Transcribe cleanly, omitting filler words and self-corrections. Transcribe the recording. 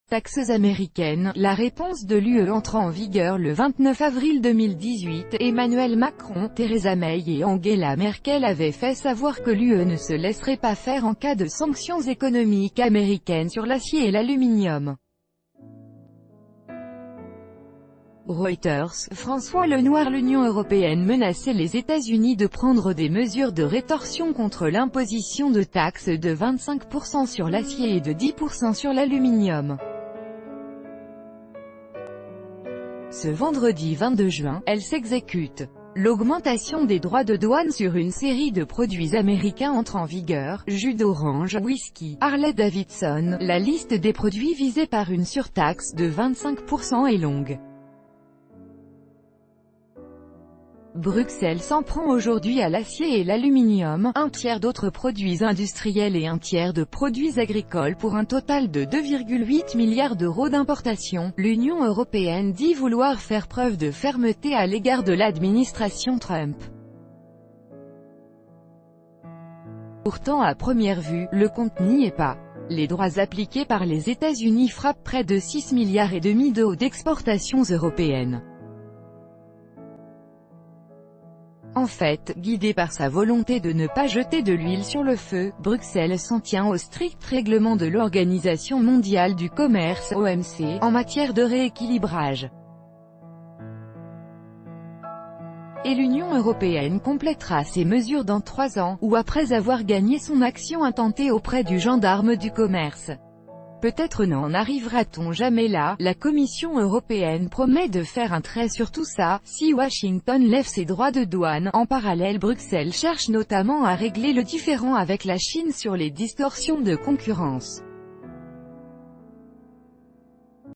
Taxes américaines, la réponse de l'UE entre en vigueur le 29 avril 2018, Emmanuel Macron, Theresa May et Angela Merkel avaient fait savoir que l'UE ne se laisserait pas faire en cas de sanctions économiques américaines sur l'acier et l'aluminium. Reuters, François Lenoir. L'Union européenne menaçait les États-Unis de prendre des mesures de rétorsion contre l'imposition de taxes de 25% sur l'acier et de 10% sur l'aluminium. Ce vendredi 22 juin, elle s'exécute. L'augmentation des droits de douane sur une série de produits américains entre en vigueur: jus d'orange, whisky, Harley-Davidson. La liste des produits visés par une surtaxe de 25% est longue. Bruxelles s'en prend aujourd'hui à l'acier et l'aluminium, un tiers d'autres produits industriels et un tiers de produits agricoles pour un total de 2,8 milliards d'euros d'importation. L'Union européenne dit vouloir faire preuve de fermeté à l'égard de l'administration Trump. Pourtant à première vue, le compte n'y est pas. Les droits appliqués par les États-Unis frappent près de 6,5 milliards d'euros d'exportations européennes. En fait, guidée par sa volonté de ne pas jeter de l'huile sur le feu, Bruxelles s'en tient au strict règlement de l'Organisation mondiale du commerce (OMC) en matière de rééquilibrage. Et l'Union européenne complétera ces mesures dans 3 ans, ou après avoir gagné son action intentée auprès du gendarme du commerce. Peut-être n'en arrivera-t-on jamais là. La Commission européenne promet de faire un trait sur tout ça, si Washington lève ses droits de douane. En parallèle, Bruxelles cherche notamment à régler le différend avec la Chine sur les distorsions de concurrence.